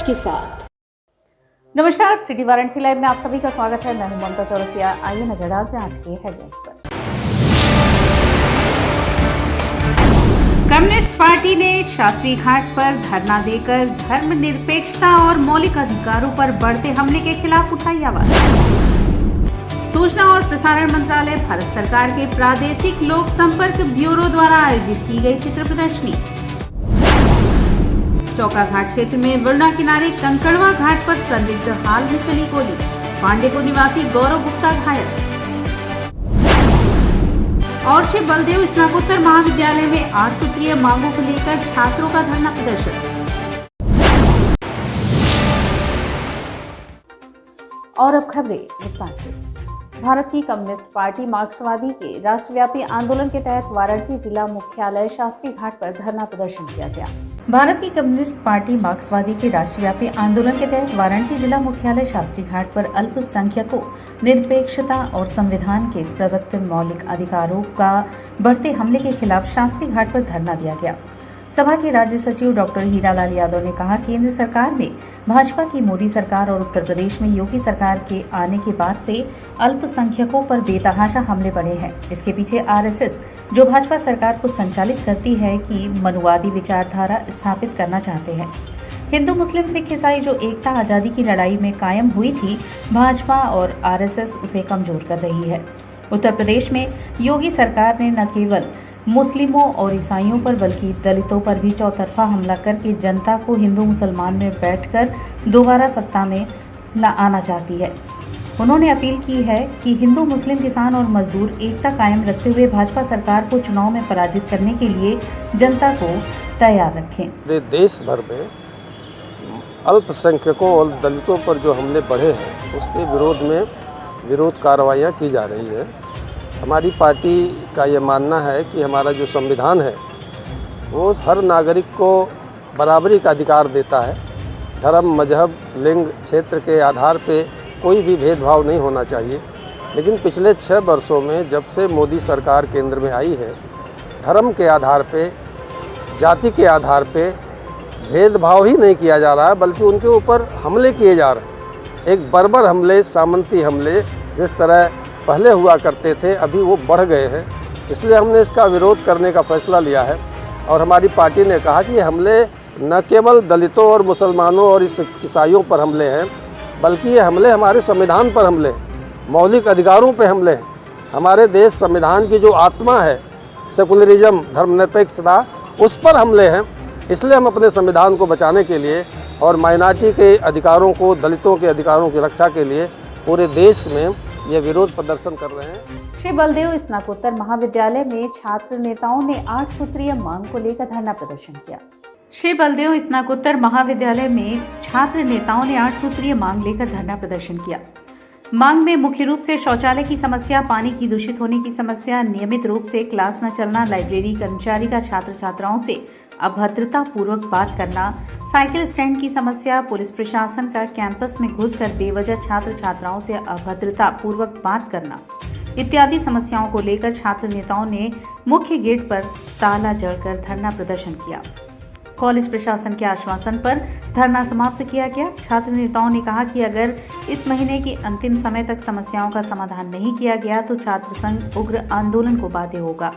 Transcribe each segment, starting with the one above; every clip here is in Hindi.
सच के साथ। नमस्कार, सिटी वाराणसी लाइव में आप सभी का स्वागत है। मैं हूं ममता चौरसिया। आइए नजर डालते हैं आज के हेडलाइंस पर। कम्युनिस्ट पार्टी ने शास्त्री घाट पर धरना देकर धर्मनिरपेक्षता और मौलिक अधिकारों पर बढ़ते हमले के खिलाफ उठाई आवाज। सूचना और प्रसारण मंत्रालय भारत सरकार के प्रादेशिक लोक संपर्क ब्यूरो द्वारा आयोजित की गई चित्र प्रदर्शनी। चौका घाट क्षेत्र में वरुणा किनारे कंकड़वा घाट पर संदिग्ध हाल में चली गोली, पांडेपुर निवासी गौरव गुप्ता घायल। और श्री बलदेव स्नातकोत्तर महाविद्यालय में 8 सूत्रीय मांगों को लेकर छात्रों का धरना प्रदर्शन। और अब खबरें विस्तार से। भारत की कम्युनिस्ट पार्टी मार्क्सवादी के राष्ट्रव्यापी आंदोलन के तहत वाराणसी जिला मुख्यालय शास्त्री घाट पर धरना प्रदर्शन किया गया। भारत की कम्युनिस्ट पार्टी मार्क्सवादी के राष्ट्रव्यापी आंदोलन के तहत वाराणसी जिला मुख्यालय शास्त्री घाट पर अल्पसंख्यकों, निरपेक्षता और संविधान के प्रदत्त मौलिक अधिकारों का बढ़ते हमले के खिलाफ शास्त्री घाट पर धरना दिया गया। सभा के राज्य सचिव डॉक्टर हीरालाल यादव ने कहा, केंद्र सरकार में भाजपा की मोदी सरकार और उत्तर प्रदेश में योगी सरकार के आने के बाद से अल्पसंख्यकों पर बेतहाशा हमले बढ़े हैं। इसके पीछे आरएसएस, जो भाजपा सरकार को संचालित करती है, की मनुवादी विचारधारा स्थापित करना चाहते हैं। हिंदू, मुस्लिम, सिख, ईसाई जो एकता आजादी की लड़ाई में कायम हुई थी, भाजपा और आरएसएस उसे कमजोर कर रही है। उत्तर प्रदेश में योगी सरकार ने न केवल मुस्लिमों और ईसाइयों पर बल्कि दलितों पर भी चौतरफा हमला करके जनता को हिंदू मुसलमान में बैठकर दोबारा सत्ता में आना चाहती है। उन्होंने अपील की है कि हिंदू, मुस्लिम, किसान और मजदूर एकता कायम रखते हुए भाजपा सरकार को चुनाव में पराजित करने के लिए जनता को तैयार रखें। पूरे देश भर में अल्पसंख्यकों और दलितों पर जो हमले बढ़े हैं, उसके विरोध में विरोध कार्रवाइयाँ की जा रही है। हमारी पार्टी का ये मानना है कि हमारा जो संविधान है वो हर नागरिक को बराबरी का अधिकार देता है। धर्म, मजहब, लिंग, क्षेत्र के आधार पे कोई भी भेदभाव नहीं होना चाहिए। लेकिन पिछले 6 वर्षों में जब से मोदी सरकार केंद्र में आई है, धर्म के आधार पे, जाति के आधार पे भेदभाव ही नहीं किया जा रहा है, बल्कि उनके ऊपर हमले किए जा रहे हैं। एक बर्बर हमले, सामंती हमले जिस तरह पहले हुआ करते थे, अभी वो बढ़ गए हैं। इसलिए हमने इसका विरोध करने का फैसला लिया है और हमारी पार्टी ने कहा कि ये हमले न केवल दलितों और मुसलमानों और ईसाइयों पर हमले हैं, बल्कि ये हमले हमारे संविधान पर हमले हैं, मौलिक अधिकारों पर हमले हैं। हमारे देश संविधान की जो आत्मा है, सेकुलरिज्म, धर्मनिरपेक्षता, उस पर हमले हैं। इसलिए हम अपने संविधान को बचाने के लिए और माइनॉरिटी के अधिकारों को, दलितों के अधिकारों की रक्षा के लिए पूरे देश में ये विरोध प्रदर्शन कर रहे हैं। श्री बलदेव स्नातकोत्तर महाविद्यालय में छात्र नेताओं ने 8 सूत्रीय मांग को लेकर धरना प्रदर्शन किया। श्री बलदेव स्नातकोत्तर महाविद्यालय में छात्र नेताओं ने 8 सूत्रीय मांग लेकर धरना प्रदर्शन किया। मांग में मुख्य रूप से शौचालय की समस्या, पानी की दूषित होने की समस्या, नियमित रूप से क्लास न चलना, लाइब्रेरी कर्मचारी का छात्र छात्राओं से अभद्रता पूर्वक बात करना, साइकिल स्टैंड की समस्या, पुलिस प्रशासन का कैंपस में घुसकर बेवजह छात्र छात्राओं से अभद्रता पूर्वक बात करना इत्यादि समस्याओं को लेकर छात्र नेताओं ने मुख्य गेट पर ताला जड़कर धरना प्रदर्शन किया। कॉलेज प्रशासन के आश्वासन पर धरना समाप्त किया गया। छात्र नेताओं ने कहा कि अगर इस महीने के अंतिम समय तक समस्याओं का समाधान नहीं किया गया तो छात्र संघ उग्र आंदोलन को बाध्य होगा,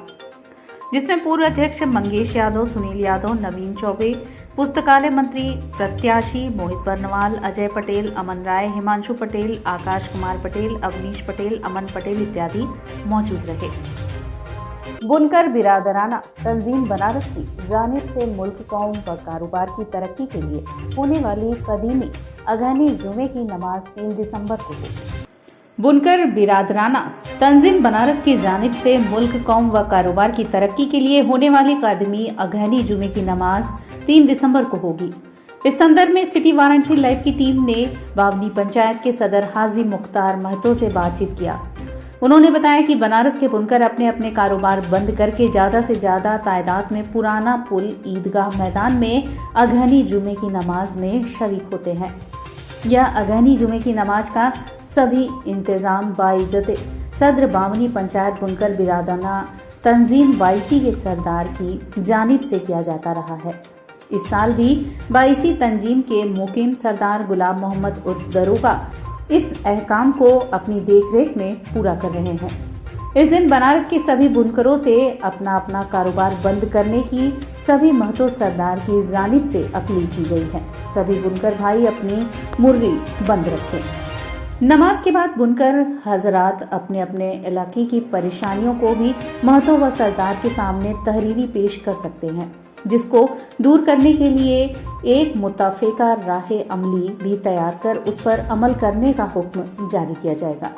जिसमें पूर्व अध्यक्ष मंगेश यादव, सुनील यादव, नवीन चौबे, पुस्तकालय मंत्री प्रत्याशी मोहित बर्नवाल, अजय पटेल, अमन राय, हिमांशु पटेल, आकाश कुमार पटेल, अवनीश पटेल, अमन पटेल इत्यादि मौजूद रहे। बुनकर बिरादराना तंजीम बनारस की जानिब से मुल्क, कौम व कारोबार की तरक्की के लिए होने वाली कदीमी अगहनी जुमे की नमाज 3 दिसंबर को होगी। बुनकर बिरादराना तंजीम बनारस की जानिब से मुल्क, कौम व कारोबार की तरक्की के लिए होने वाली कदीमी अगहनी जुमे की नमाज 3 दिसंबर को होगी। इस संदर्भ में सिटी वाराणसी लाइव की टीम ने बावनी पंचायत के सदर हाजी मुख्तार महतो से बातचीत किया। उन्होंने बताया कि बनारस के बुनकर अपने अपने कारोबार बंद करके ज्यादा से ज्यादा तादाद में पुराना पुल ईदगाह मैदान में अगहनी जुमे की नमाज में शरीक होते हैं। यह अगहनी जुमे की नमाज का सभी इंतजाम बाइज्जत सदर बावनी पंचायत बुनकर बिरादराना तंजीम वाईसी के सरदार की जानिब से किया जाता रहा है। इस साल भी 22वीं तंजीम के मुकीम सरदार गुलाम मोहम्मद उर्फ दरोगा इस अहकाम को अपनी देखरेख में पूरा कर रहे हैं। इस दिन बनारस के सभी बुनकरों से अपना अपना कारोबार बंद करने की सभी महतो सरदार की जानिब से अपील की गई है। सभी बुनकर भाई अपनी मुर्री बंद रखें। नमाज के बाद बुनकर हजरात अपने अपने इलाके की परेशानियों को भी महतो व सरदार के सामने तहरीरी पेश कर सकते हैं, जिसको दूर करने के लिए एक मुत्तफ़िका राह अमली भी तैयार कर उस पर अमल करने का हुक्म जारी किया जाएगा।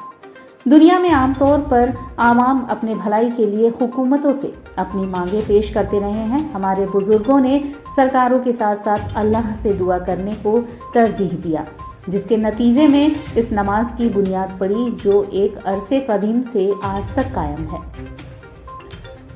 दुनिया में आमतौर पर आवाम अपने भलाई के लिए हुकूमतों से अपनी मांगे पेश करते रहे हैं। हमारे बुजुर्गों ने सरकारों के साथ साथ अल्लाह से दुआ करने को तरजीह दिया, जिसके नतीजे में इस नमाज की बुनियाद पड़ी जो एक अरसे कदीम से आज तक कायम है।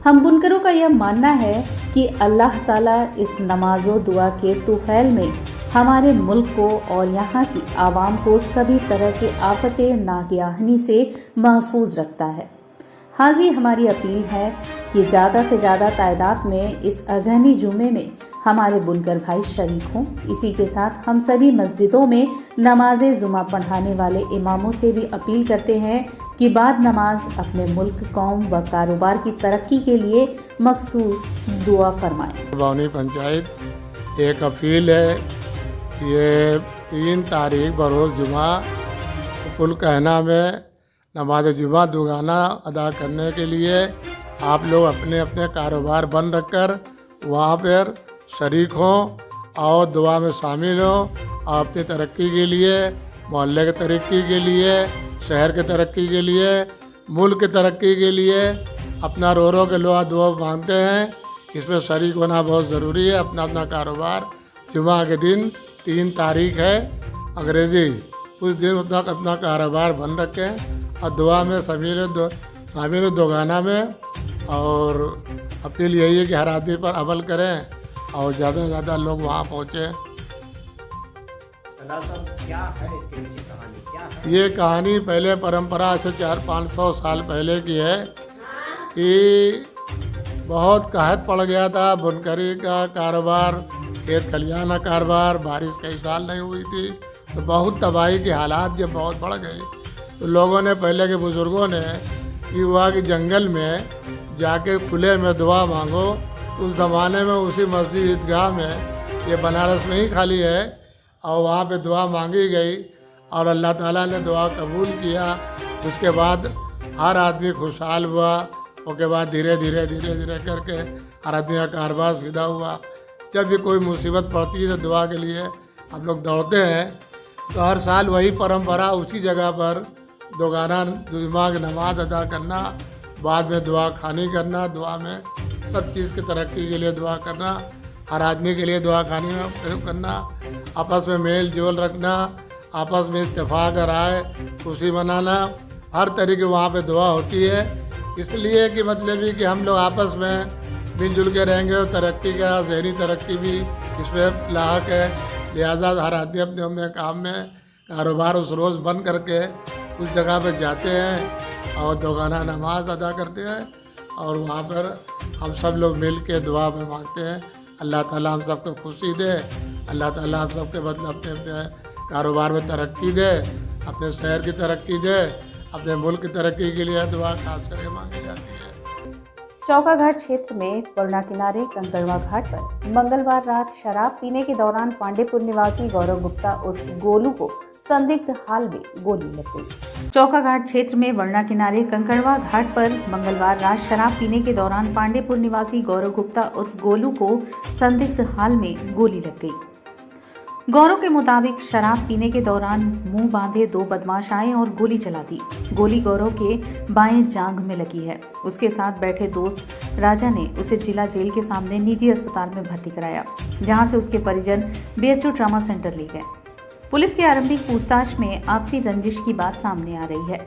हम बुनकरों का यह मानना है कि अल्लाह ताला इस नमाजो दुआ के तुफैल में हमारे मुल्क को और यहाँ की आवाम को सभी तरह के आफते नागियाहनी से महफूज रखता है। हाजी हमारी अपील है कि ज़्यादा से ज़्यादा तादाद में इस अगहनी जुमे में हमारे बुनकर भाई शरीक हों। इसी के साथ हम सभी मस्जिदों में नमाज जुमा पढ़ाने वाले इमामों से भी अपील करते हैं कि बाद नमाज अपने मुल्क, कौम व कारोबार की तरक्की के लिए मखसूस दुआ फरमाएं। बावनी पंचायत एक अपील है, ये 3 तारीख बरोज़ जुमा कुल कहना में नमाज जुमा दुगाना अदा करने के लिए आप लोग अपने अपने कारोबार बंद रखकर वहाँ पर शरीक हों और दुआ में शामिल हों और अपनी तरक्की के लिए, मोहल्ले की तरक्की के लिए, शहर की तरक्की के लिए, मुल्क की तरक्की के लिए अपना रो के दुआ मांगते हैं। इसमें शरीक होना बहुत ज़रूरी है। अपना अपना कारोबार जुमा के दिन 3 तारीख है अंग्रेज़ी, उस दिन अपना कारोबार बंद रखें और दुआ में शामिल दोगाना में। और अपील यही है कि हर आदमी पर अमल करें और ज़्यादा से ज़्यादा लोग वहाँ पहुँचें। क्या है इसके पीछे कहानी, क्या है? ये कहानी पहले परंपरा से 400-500 साल पहले की है कि बहुत कहत पड़ गया था बुनकरी का कारोबार, खेत खलियान का कारोबार। बारिश कई साल नहीं हुई थी तो बहुत तबाही के हालात जब बहुत बढ़ गए तो लोगों ने, पहले के बुज़ुर्गों ने ये हुआ कि जंगल में जाके खुले में दुआ मांगो। उस ज़माने में उसी मस्जिद ईदगाह में, ये बनारस में ही खाली है, और वहाँ पे दुआ मांगी गई और अल्लाह ताला ने दुआ कबूल किया। उसके बाद हर आदमी खुशहाल हुआ। उसके बाद धीरे धीरे करके हर आदमी का कारोबार सीधा हुआ। जब भी कोई मुसीबत पड़ती है तो दुआ के लिए हम लोग दौड़ते हैं। तो हर साल वही परंपरा, उसी जगह पर दोगाना जुमा की नमाज अदा करना, बाद में दुआ खानी करना, दुआ में सब चीज़ की तरक्की के लिए दुआ करना, हर आदमी के लिए दुआ खानी में करना, आपस में मेल जोल रखना, आपस में इत्तेफाक राय खुशी मनाना, हर तरीके वहाँ पे दुआ होती है। इसलिए कि मतलब ही कि हम लोग आपस में मिलजुल के रहेंगे और तरक्की का, ज़हनी तरक्की भी इसमें लायक है। लिहाजा हर आदमी अपने अपने काम में कारोबार उस रोज़ बंद करके उस जगह पर जाते हैं और दोगाना नमाज अदा करते हैं और वहाँ पर हम सब लोग मिल के दुआ में मांगते हैं। अल्लाह ताला हम सबको खुशी दे, अल्लाह ताला हम सबके मतलब अपने अपने कारोबार में तरक्की दे, अपने शहर की तरक्की दे, अपने मुल्क की तरक्की के लिए दुआ खास करके मांगी जाती है। चौका घाट क्षेत्र में वरुणा किनारे कंकड़वा घाट पर मंगलवार रात शराब पीने के दौरान पांडेपुर निवासी गौरव गुप्ता उर्फ गोलू को संदिग्ध हाल में गोली लग गई। चौका घाट क्षेत्र में वरुणा किनारे कंकड़वा घाट पर मंगलवार रात शराब पीने के दौरान पांडेपुर निवासी गौरव गुप्ता उर्फ गोलू को संदिग्ध हाल में गोली लग गई। गौरव के मुताबिक शराब पीने के दौरान मुंह बांधे 2 बदमाश आए और गोली चला दी। गोली गौरव के बाएं जांघ में लगी है। उसके साथ बैठे दोस्त राजा ने उसे जिला जेल के सामने निजी अस्पताल में भर्ती कराया, जहां से उसके परिजन BHO ट्रॉमा सेंटर ले गए। पुलिस की आरंभिक पूछताछ में आपसी रंजिश की बात सामने आ रही है।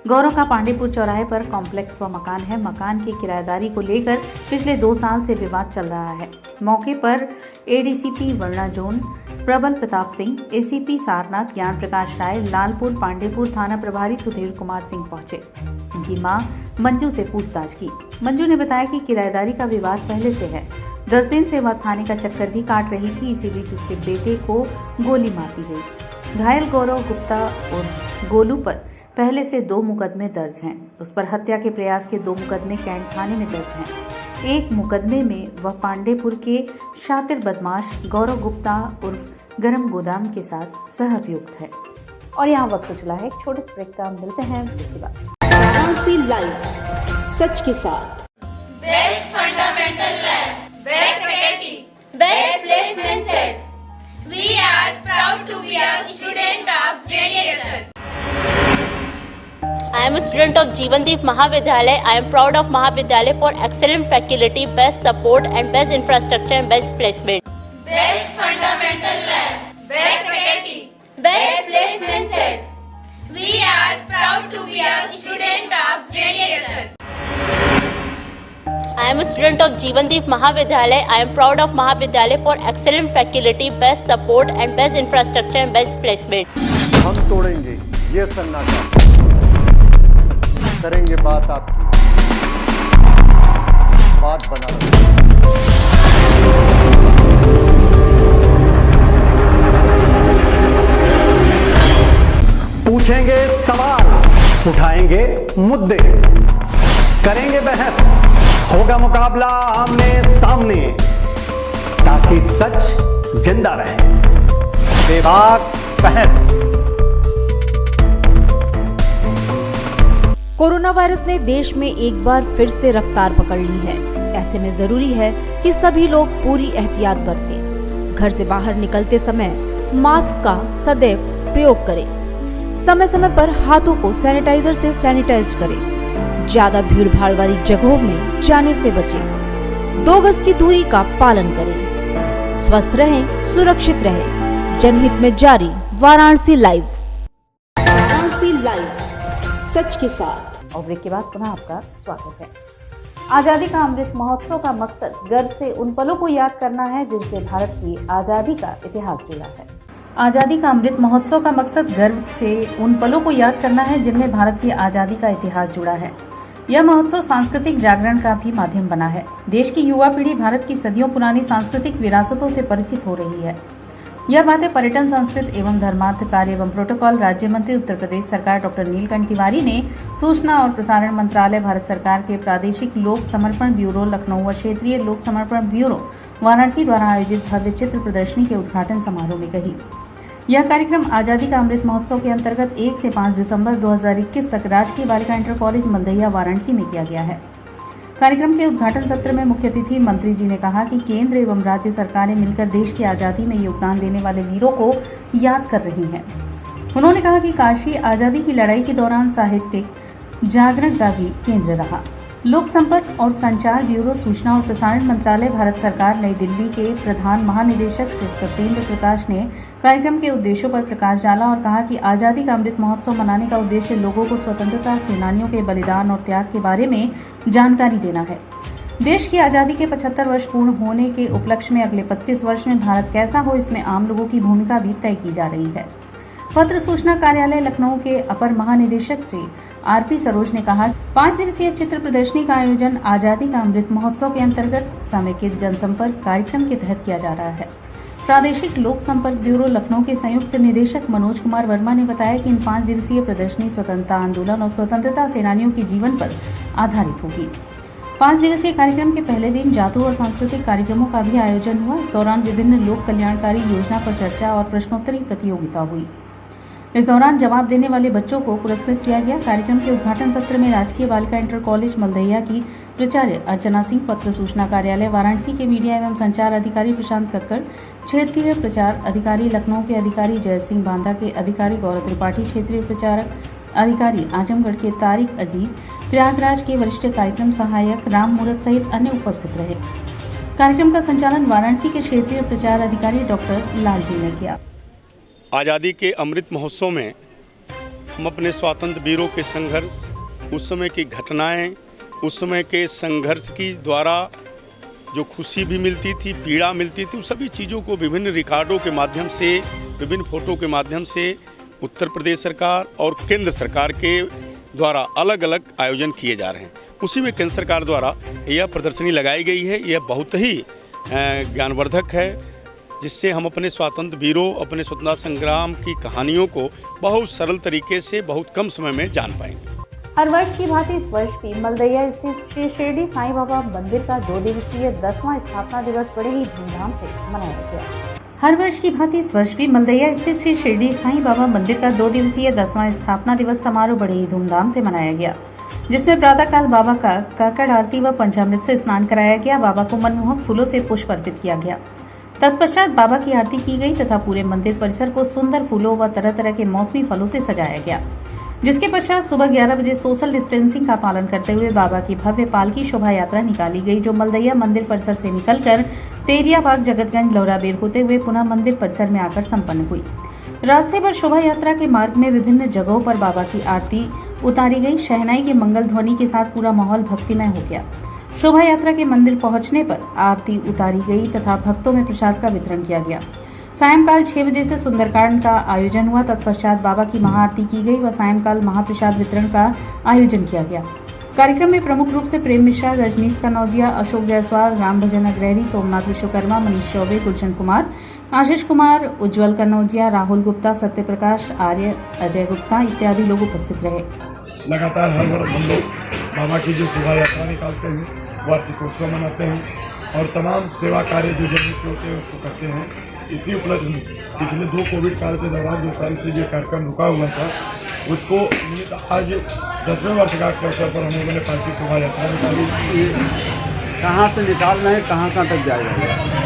गौरव का पांडेपुर चौराहे पर कॉम्प्लेक्स व मकान है। मकान की किराएदारी को लेकर पिछले 2 साल से विवाद चल रहा है। मौके पर ADCP वरुणा जोन प्रबल प्रताप सिंह, ACP सारनाथ ज्ञान प्रकाश राय, लालपुर पांडेपुर थाना प्रभारी सुधीर कुमार सिंह पहुंचे। उनकी मां मंजू से पूछताछ की। मंजू ने बताया कि किराएदारी का विवाद पहले से है। 10 दिन से वह थाने का चक्कर भी काट रही थी। इसी बीच उसके बेटे को गोली मार दी गई। घायल गौरव गुप्ता और गोलू पर पहले से 2 मुकदमे दर्ज हैं। उस पर हत्या के प्रयास के 2 मुकदमे कैंट थाने में दर्ज हैं। एक मुकदमे में वह पांडेपुर के शातिर बदमाश गौरव गुप्ता उर्फ गरम गोदाम के साथ सहअभियुक्त है। और यहाँ वक्त चला है एक छोटे से ब्रेक का। मिलते हैं इसके बाद। वाराणसी लाइव, सच के साथ। Best fundamental lab, best faculty, best placement set. We are proud to be a student of JDSN. I am a student of Jeevandeep Mahavidyalaya. I am proud of Mahavidyalaya for excellent faculty, best support and best infrastructure and best placement. Best fundamental lab, best faculty, best placement set. We are proud to be a student of JDSN. I am a student of Jeevandeep Mahavidyalaya. I am proud of Mahavidyalaya for excellent faculty, best support and best infrastructure and best placement. हम तोड़ेंगे ये सन्नाटा, करेंगे बात आपकी, बात बना पूछेंगे सवाल, उठाएंगे मुद्दे, करेंगे बहस, होगा मुकाबला आमने सामने, ताकि सच जिंदा रहे। बेबाक बहस। कोरोना वायरस ने देश में एक बार फिर से रफ्तार पकड़ ली है। ऐसे में जरूरी है कि सभी लोग पूरी एहतियात बरतें। घर से बाहर निकलते समय मास्क का सदैव प्रयोग करें। समय समय पर हाथों को सैनिटाइजर से सैनिटाइज करें। ज्यादा भीड़ भाड़ वाली जगहों में जाने से बचें। 2 गज की दूरी का पालन करें। स्वस्थ रहें, सुरक्षित रहें। जनहित में जारी वाराणसी लाइव। वाराणसी लाइव, सच के साथ। और ब्रेक के बाद पुनः आपका स्वागत है। आजादी का अमृत महोत्सव का मकसद गर्व से उन पलों को याद करना है जिनसे भारत की आजादी का इतिहास जुड़ा है। आजादी का अमृत महोत्सव का मकसद गर्व से उन पलों को याद करना है जिनमें भारत की आजादी का इतिहास जुड़ा है। यह महोत्सव सांस्कृतिक जागरण का भी माध्यम बना है। देश की युवा पीढ़ी भारत की सदियों पुरानी सांस्कृतिक विरासतों से परिचित हो रही है। यह बातें पर्यटन, संस्कृति एवं धर्मार्थ कार्य एवं प्रोटोकॉल राज्य मंत्री उत्तर प्रदेश सरकार डॉक्टर नीलकंठ तिवारी ने सूचना और प्रसारण मंत्रालय भारत सरकार के प्रादेशिक लोक समर्पण ब्यूरो लखनऊ व क्षेत्रीय लोक समर्पण ब्यूरो वाराणसी द्वारा आयोजित भव्य चित्र प्रदर्शनी के उद्घाटन समारोह में कही। यह कार्यक्रम आजादी का अमृत महोत्सव के अंतर्गत 1 से 5 दिसंबर 2021 तक राजकीय बालिका इंटर कॉलेज मलदहिया वाराणसी में किया गया है। कार्यक्रम के उद्घाटन सत्र में मुख्य अतिथि मंत्री जी ने कहा कि केंद्र एवं राज्य सरकारें मिलकर देश की आजादी में योगदान देने वाले वीरों को याद कर रही हैं। उन्होंने कहा कि काशी आजादी की लड़ाई के दौरान साहित्यिक जागरण का भी केंद्र रहा। लोक संपर्क और संचार ब्यूरो, सूचना और प्रसारण मंत्रालय भारत सरकार, नई दिल्ली के प्रधान महानिदेशक श्री सत्येंद्र प्रकाश ने कार्यक्रम के उद्देश्यों पर प्रकाश डाला और कहा कि आजादी का अमृत महोत्सव मनाने का उद्देश्य लोगों को स्वतंत्रता सेनानियों के बलिदान और त्याग के बारे में जानकारी देना है। देश की आजादी के 75 वर्ष पूर्ण होने के उपलक्ष्य में अगले 25 वर्ष में भारत कैसा हो, इसमें आम लोगों की भूमिका भी तय की जा रही है। पत्र सूचना कार्यालय लखनऊ के अपर महानिदेशक श्री आरपी सरोज ने कहा, 5 दिवसीय चित्र प्रदर्शनी का आयोजन आजादी का अमृत महोत्सव के अंतर्गत समेकित जनसंपर्क कार्यक्रम के तहत किया जा रहा है। प्रादेशिक लोक संपर्क ब्यूरो लखनऊ के संयुक्त निदेशक मनोज कुमार वर्मा ने बताया कि इन 5 दिवसीय प्रदर्शनी स्वतंत्रता आंदोलन और स्वतंत्रता सेनानियों के जीवन पर आधारित होगी। 5 दिवसीय कार्यक्रम के पहले दिन जादू और सांस्कृतिक कार्यक्रमों का भी आयोजन हुआ। इस दौरान विभिन्न लोक कल्याणकारी योजना पर चर्चा और प्रश्नोत्तरी प्रतियोगिता हुई। इस दौरान जवाब देने वाले बच्चों को पुरस्कृत किया गया। कार्यक्रम के उद्घाटन सत्र में राजकीय बालिका इंटर कॉलेज मलदहिया की प्राचार्य अर्चना सिंह, पत्र सूचना कार्यालय वाराणसी के मीडिया एवं संचार अधिकारी प्रशांत कक्कड़, क्षेत्रीय प्रचार अधिकारी लखनऊ के अधिकारी जय सिंह, बांदा के अधिकारी गौरव त्रिपाठी, क्षेत्रीय प्रचारक अधिकारी आजमगढ़ के तारिक अजीज, प्रयागराज के वरिष्ठ कार्यक्रम सहायक राम मूरत सहित अन्य उपस्थित रहे। कार्यक्रम का संचालन वाराणसी के क्षेत्रीय प्रचार अधिकारी डॉक्टर लालजी ने किया। आज़ादी के अमृत महोत्सव में हम अपने स्वातंत्र वीरों के संघर्ष, उस समय की घटनाएं, उस समय के संघर्ष की द्वारा जो खुशी भी मिलती थी, पीड़ा मिलती थी, उन सभी चीज़ों को विभिन्न रिकॉर्डों के माध्यम से, विभिन्न फोटो के माध्यम से उत्तर प्रदेश सरकार और केंद्र सरकार के द्वारा अलग अलग आयोजन किए जा रहे हैं। उसी में केंद्र सरकार द्वारा यह प्रदर्शनी लगाई गई है। यह बहुत ही ज्ञानवर्धक है, जिससे हम अपने स्वतंत्र वीरों, अपने स्वतंत्रता संग्राम की कहानियों को बहुत सरल तरीके से बहुत कम समय में जान पाएंगे। हर वर्ष की भांति इस वर्ष भी मलदैया स्थित श्री शिरडी साईं बाबा मंदिर का 2 दिवसीय 10वां स्थापना दिवस बड़े ही धूमधाम से मनाया गया। हर वर्ष की भांति इस वर्ष भी मलदैया स्थित श्री शिरडी साईं बाबा मंदिर का 2 दिवसीय 10वां स्थापना दिवस समारोह बड़े ही धूमधाम से मनाया गया, जिसमें प्रातःकाल बाबा का काकड़ आरती व पंचामृत से स्नान कराया गया। बाबा को मनमोहक फूलों से पुष्प अर्पित किया गया। तत्पश्चात बाबा की आरती की गई तथा पूरे मंदिर परिसर को सुंदर फूलों व तरह तरह के मौसमी फलों से सजाया गया, जिसके पश्चात सुबह 11 बजे सोशल डिस्टेंसिंग का पालन करते हुए बाबा की भव्य पालकी शोभा यात्रा निकाली गई, जो मलदैया मंदिर परिसर से निकलकर तेरियाबाग, जगतगंज, लौराबेर होते हुए पुनः मंदिर परिसर में आकर संपन्न हुई। रास्ते पर शोभा यात्रा के मार्ग में विभिन्न जगहों पर बाबा की आरती उतारी गई। शहनाई के मंगल ध्वनि के साथ पूरा माहौल भक्तिमय हो गया। शोभा यात्रा के मंदिर पहुंचने पर आरती उतारी गई तथा भक्तों में प्रसाद का वितरण किया गया। सायंकाल 6 बजे से सुंदरकांड का आयोजन हुआ। तत्पश्चात बाबा की महाआरती की गई व सायंकाल महाप्रसाद वितरण का आयोजन किया गया। कार्यक्रम में प्रमुख रूप से प्रेम मिश्रा, रजनीश कनौजिया, अशोक जायसवाल, राम भजन अग्रहरी, सोमनाथ विश्वकर्मा, मनीष चौबे, गुलशन कुमार, आशीष कुमार, उज्जवल कनौजिया, राहुल गुप्ता, सत्य प्रकाश आर्य, अजय गुप्ता इत्यादि लोग उपस्थित रहे। लगातार हर वर्ष हम लोग बाबा की जो शोभा यात्रा निकालते हैं, वार्षिकोत्सव मनाते हैं और तमाम सेवा कार्य जो जनहित के होते हैं उसको करते हैं। इसी उपलक्ष्य में पिछले 2 कोविड काल के दौरान जो सारी चीज़ें कार्यक्रम रुका हुआ था, उसको आज 10वें वर्षगांठ के अवसर पर हम लोगों ने पालकी शोभा यात्रा निकाली। कहाँ से निकाल रहे हैं, कहाँ कहाँ तक जाएगा?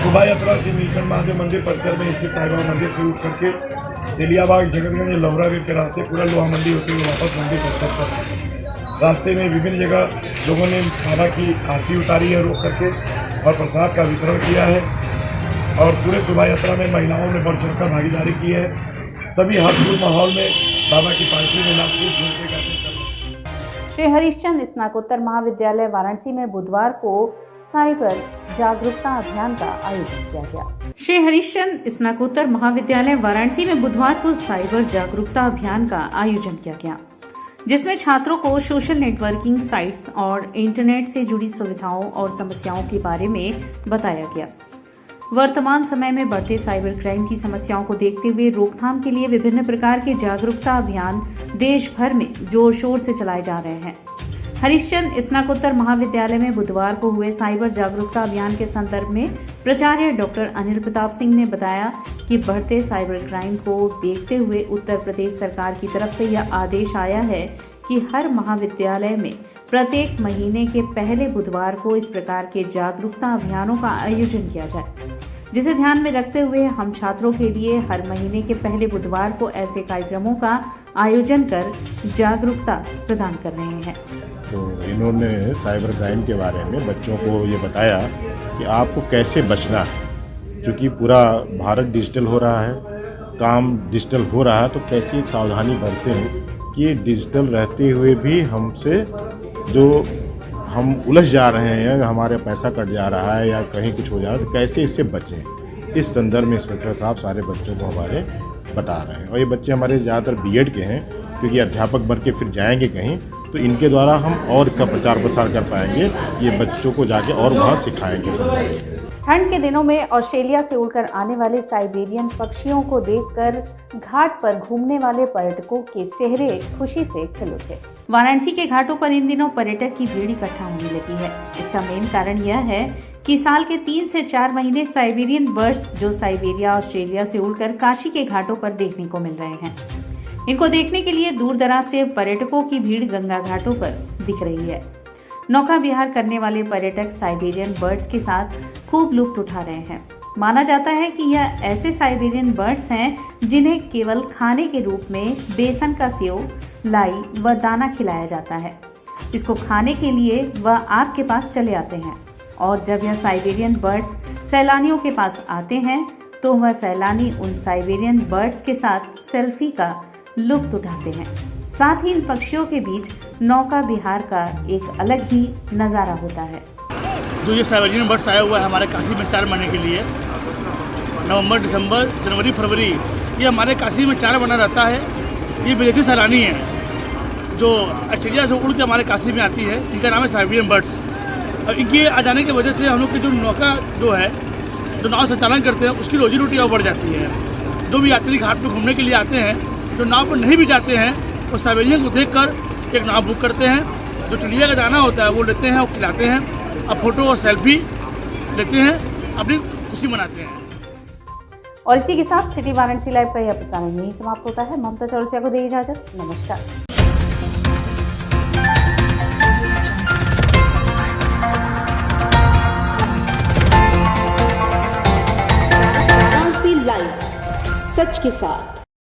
शोभा यात्रा से नीलकंठ महादेव मंदिर परिसर में स्थित साईं बाबा मंदिर से उठ करके तेलियाबाग, जगतगंज, लौराबेर के रास्ते पूरा लोहा मंडी होते हुए वापस मंदिर परिसर पर रास्ते में विभिन्न जगह लोगों ने बाबा की आरती उतारी है रोक करके और प्रसाद का वितरण किया है और पूरे शोभा यात्रा में महिलाओं ने बढ़ चढ़कर भागीदारी की है। सभी हर्षपूर्ण माहौल में बाबा की पालकी में नाचते झूमते गाते चल रहे हैं। श्री हरिश्चंद्र स्नातकोत्तर महाविद्यालय वाराणसी में बुधवार को साइबर जागरूकता अभियान का आयोजन किया गया। श्री हरिश्चंद्र स्नातकोत्तर महाविद्यालय वाराणसी में बुधवार को साइबर जागरूकता अभियान का आयोजन किया गया, जिसमें छात्रों को सोशल नेटवर्किंग साइट्स और इंटरनेट से जुड़ी सुविधाओं और समस्याओं के बारे में बताया गया। वर्तमान समय में बढ़ते साइबर क्राइम की समस्याओं को देखते हुए रोकथाम के लिए विभिन्न प्रकार के जागरूकता अभियान देश भर में जोर शोर से चलाए जा रहे हैं। हरिश्चंद्र स्नातकोत्तर महाविद्यालय में बुधवार को हुए साइबर जागरूकता अभियान के संदर्भ में प्राचार्य डॉक्टर अनिल प्रताप सिंह ने बताया कि बढ़ते साइबर क्राइम को देखते हुए उत्तर प्रदेश सरकार की तरफ से यह आदेश आया है कि हर महाविद्यालय में प्रत्येक महीने के पहले बुधवार को इस प्रकार के जागरूकता अभियानों का आयोजन किया जाए, जिसे ध्यान में रखते हुए हम छात्रों के लिए हर महीने के पहले बुधवार को ऐसे कार्यक्रमों का आयोजन कर जागरूकता प्रदान कर रहे हैं। तो इन्होंने साइबर क्राइम के बारे में बच्चों को ये बताया कि आपको कैसे बचना है, क्योंकि पूरा भारत डिजिटल हो रहा है, काम डिजिटल हो रहा है, तो कैसे सावधानी बरतें हैं कि डिजिटल रहते हुए भी हमसे जो हम उलझ जा रहे हैं, हमारे पैसा कट जा रहा है या कहीं कुछ हो जा रहा है, तो कैसे इससे बचें। इस संदर्भ में इंस्पेक्टर साहब सारे बच्चों को हमारे बता रहे हैं और ये बच्चे हमारे ज़्यादातर बीएड के हैं, क्योंकि अध्यापक बन के फिर जाएंगे कहीं, तो इनके द्वारा हम और इसका प्रचार प्रसार कर पाएंगे। ये बच्चों को जाके और वहाँ सिखाएंगे, समझाएंगे। ठंड के दिनों में ऑस्ट्रेलिया से उड़कर आने वाले साइबेरियन पक्षियों को देखकर घाट पर घूमने वाले पर्यटकों के चेहरे खुशी से खिल उठे। वाराणसी के घाटों पर इन दिनों पर्यटक की भीड़ इकट्ठा होने लगी है। इसका मेन कारण यह है कि साल के 3 से 4 महीने साइबेरियन बर्ड्स जो साइबेरिया, ऑस्ट्रेलिया से उड़कर काशी के घाटों पर देखने को मिल रहे हैं। इनको देखने के लिए दूर दराज से पर्यटकों की भीड़ गंगा घाटों पर दिख रही है। नौका विहार करने वाले पर्यटक साइबेरियन बर्ड्स के साथ खूब लुत्फ उठा रहे हैं। माना जाता है कि यह ऐसे साइबेरियन बर्ड्स हैं जिन्हें केवल खाने के रूप में बेसन का सेव, लाई व दाना खिलाया जाता है। इसको खाने के लिए वह आपके पास चले आते हैं और जब यह साइबेरियन बर्ड्स सैलानियों के पास आते हैं तो वह सैलानी उन साइबेरियन बर्ड्स के साथ सेल्फी का लुत्फ उठाते हैं। साथ ही इन पक्षियों के बीच नौका विहार का एक अलग ही नज़ारा होता है। जो ये साइबेरियन बर्ड्स आया हुआ है हमारे काशी में 4 महीने के लिए, नवंबर, दिसंबर, जनवरी, फरवरी, ये हमारे काशी में 4 महीना रहता है। ये विदेशी सैलानी है जो ऑस्ट्रेलिया से उड़ के हमारे काशी में आती है, इनका नाम है साइबेरियन बर्ड्स। और इनके आ जाने की वजह से हम लोग की जो नौका जो है जो नाव संचालन करते हैं उसकी रोजी रोटी और बढ़ जाती है। जो भी यात्री घाट पर घूमने के लिए आते हैं, जो नाव पर नहीं भी जाते हैं, वो साइबेरियन को देखकर एक नाव बुक करते हैं। जो चिड़िया का दाना होता है वो लेते हैं और खिलाते हैं, अब फोटो और सेल्फी लेते हैं, अपनी खुशी मनाते हैं। और इसी के साथ सिटी वाराणसी लाइव का यह प्रसारण यहीं समाप्त होता है। ममता चौरसिया को दी इजाजत। नमस्कार। वाराणसी लाइव, सच के साथ।